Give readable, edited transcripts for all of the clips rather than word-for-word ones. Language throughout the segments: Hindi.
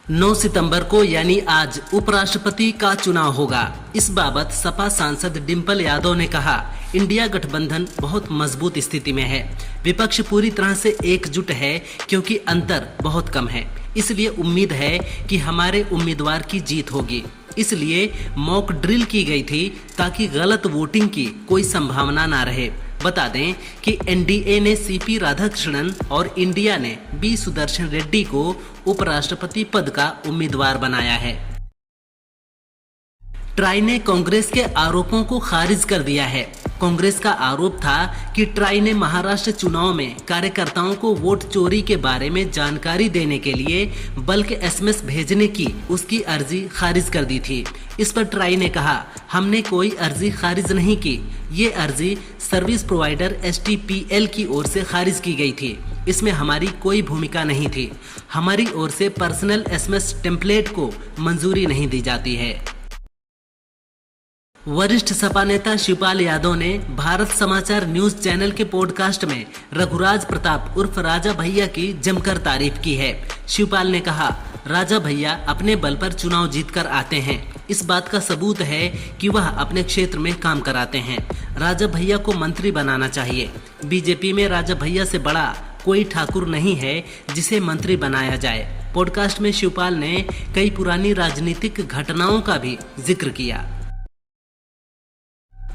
9 सितंबर को यानी आज उपराष्ट्रपति का चुनाव होगा। इस बाबत सपा सांसद डिंपल यादव ने कहा, इंडिया गठबंधन बहुत मजबूत स्थिति में है। विपक्ष पूरी तरह से एकजुट है क्योंकि अंतर बहुत कम है। इसलिए उम्मीद है कि हमारे उम्मीदवार की जीत होगी। इसलिए मॉक ड्रिल की गई थी ताकि गलत वोटिंग की कोई संभावना ना रहे। बता दें कि एनडीए ने सीपी राधाकृष्णन और इंडिया ने बी सुदर्शन रेड्डी को उपराष्ट्रपति पद का उम्मीदवार बनाया है। ट्राई ने कांग्रेस के आरोपों को खारिज कर दिया है। कांग्रेस का आरोप था कि ट्राई ने महाराष्ट्र चुनाव में कार्यकर्ताओं को वोट चोरी के बारे में जानकारी देने के लिए बल्क एसएमएस भेजने की उसकी अर्जी खारिज कर दी थी। इस पर ट्राई ने कहा, हमने कोई अर्जी खारिज नहीं की। ये अर्जी सर्विस प्रोवाइडर STPL की ओर से खारिज की गई थी। इसमें हमारी कोई भूमिका नहीं थी। हमारी ओर से पर्सनल एसएमएस टेम्पलेट को मंजूरी नहीं दी जाती है। वरिष्ठ सपा नेता शिवपाल यादव ने भारत समाचार न्यूज चैनल के पॉडकास्ट में रघुराज प्रताप उर्फ राजा भैया की जमकर तारीफ की है। शिवपाल ने कहा, राजा भैया अपने बल पर चुनाव जीतकर आते हैं। इस बात का सबूत है कि वह अपने क्षेत्र में काम कराते हैं। राजा भैया को मंत्री बनाना चाहिए। बीजेपी में राजा भैया से बड़ा कोई ठाकुर नहीं है जिसे मंत्री बनाया जाए। पॉडकास्ट में शिवपाल ने कई पुरानी राजनीतिक घटनाओं का भी जिक्र किया।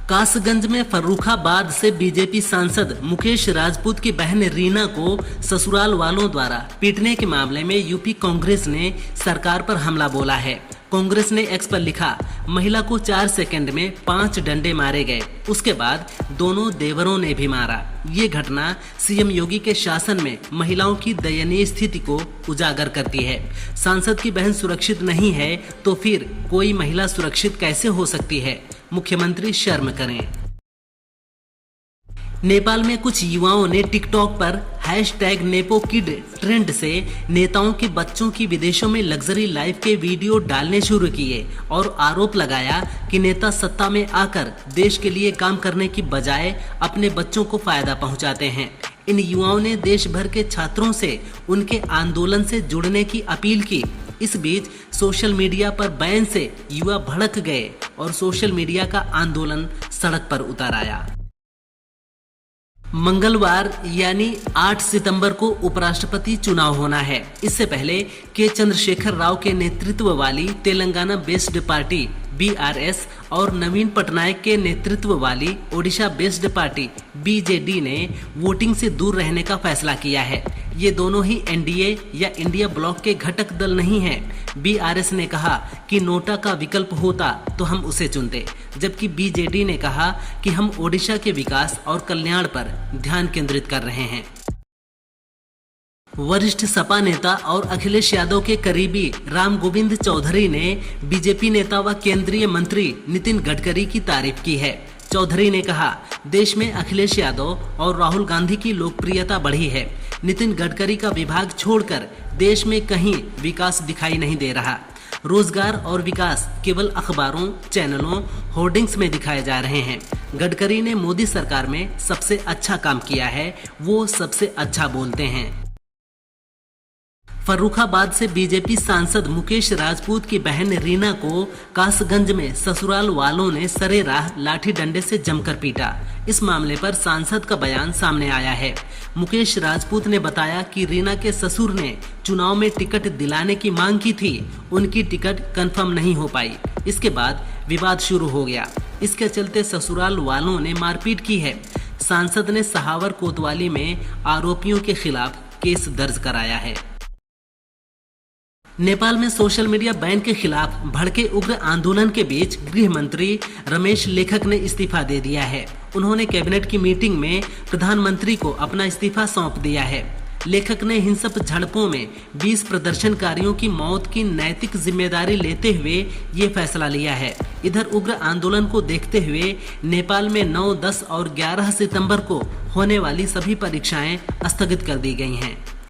कासगंज में फर्रुखाबाद से बीजेपी सांसद मुकेश राजपूत की बहन रीना को ससुराल वालों द्वारा पीटने के मामले में यूपी कांग्रेस ने सरकार पर हमला बोला है। कांग्रेस ने एक्स पर लिखा, महिला को 4 सेकंड में 5 डंडे मारे गए। उसके बाद दोनों देवरों ने भी मारा। ये घटना सीएम योगी के शासन में महिलाओं की दयनीय स्थिति को उजागर करती है। सांसद की बहन सुरक्षित नहीं है तो फिर कोई महिला सुरक्षित कैसे हो सकती है? मुख्यमंत्री शर्म करें। नेपाल में कुछ युवाओं ने टिकटॉक पर #नेपोकिड ट्रेंड से नेताओं के बच्चों की विदेशों में लग्जरी लाइफ के वीडियो डालने शुरू किए और आरोप लगाया कि नेता सत्ता में आकर देश के लिए काम करने की बजाय अपने बच्चों को फायदा पहुंचाते हैं। इन युवाओं ने देश भर के छात्रों से उनके आंदोलन से जुड़ने की अपील की। इस बीच सोशल मीडिया पर बैन से युवा भड़क गए और सोशल मीडिया का आंदोलन सड़क पर उतर आया। मंगलवार यानी 8 सितंबर को उपराष्ट्रपति चुनाव होना है। इससे पहले के चंद्रशेखर राव के नेतृत्व वाली तेलंगाना बेस्ड पार्टी BRS और नवीन पटनायक के नेतृत्व वाली ओडिशा बेस्ड पार्टी BJD ने वोटिंग से दूर रहने का फैसला किया है। ये दोनों ही NDA या इंडिया ब्लॉक के घटक दल नहीं हैं। BRS ने कहा कि नोटा का विकल्प होता तो हम उसे चुनते, जबकि BJD ने कहा कि हम ओडिशा के विकास और कल्याण पर ध्यान केंद्रित कर रहे हैं। वरिष्ठ सपा नेता और अखिलेश यादव के करीबी राम गोविंद चौधरी ने बीजेपी नेता व केंद्रीय मंत्री नितिन गडकरी की तारीफ की है। चौधरी ने कहा, देश में अखिलेश यादव और राहुल गांधी की लोकप्रियता बढ़ी है। नितिन गडकरी का विभाग छोड़कर देश में कहीं विकास दिखाई नहीं दे रहा। रोजगार और विकास केवल अखबारों, चैनलों, होर्डिंग्स में दिखाए जा रहे हैं। गडकरी ने मोदी सरकार में सबसे अच्छा काम किया है, वो सबसे अच्छा बोलते हैं। फर्रुखाबाद से बीजेपी सांसद मुकेश राजपूत की बहन रीना को कासगंज में ससुराल वालों ने सरेराह लाठी डंडे से जमकर पीटा। इस मामले पर सांसद का बयान सामने आया है। मुकेश राजपूत ने बताया कि रीना के ससुर ने चुनाव में टिकट दिलाने की मांग की थी। उनकी टिकट कंफर्म नहीं हो पाई। इसके बाद विवाद शुरू हो गया। इसके चलते ससुराल वालों ने मारपीट की है। सांसद ने सहावर कोतवाली में आरोपियों के खिलाफ केस दर्ज कराया है। नेपाल में सोशल मीडिया बैन के खिलाफ भड़के उग्र आंदोलन के बीच गृह मंत्री रमेश लेखक ने इस्तीफा दे दिया है। उन्होंने कैबिनेट की मीटिंग में प्रधानमंत्री को अपना इस्तीफा सौंप दिया है। लेखक ने हिंसक झड़पों में 20 प्रदर्शनकारियों की मौत की नैतिक जिम्मेदारी लेते हुए ये फैसला लिया है। इधर उग्र आंदोलन को देखते हुए नेपाल में 9, 10 और 11 सितंबर को होने वाली सभी परीक्षाएं स्थगित कर दी गई हैं।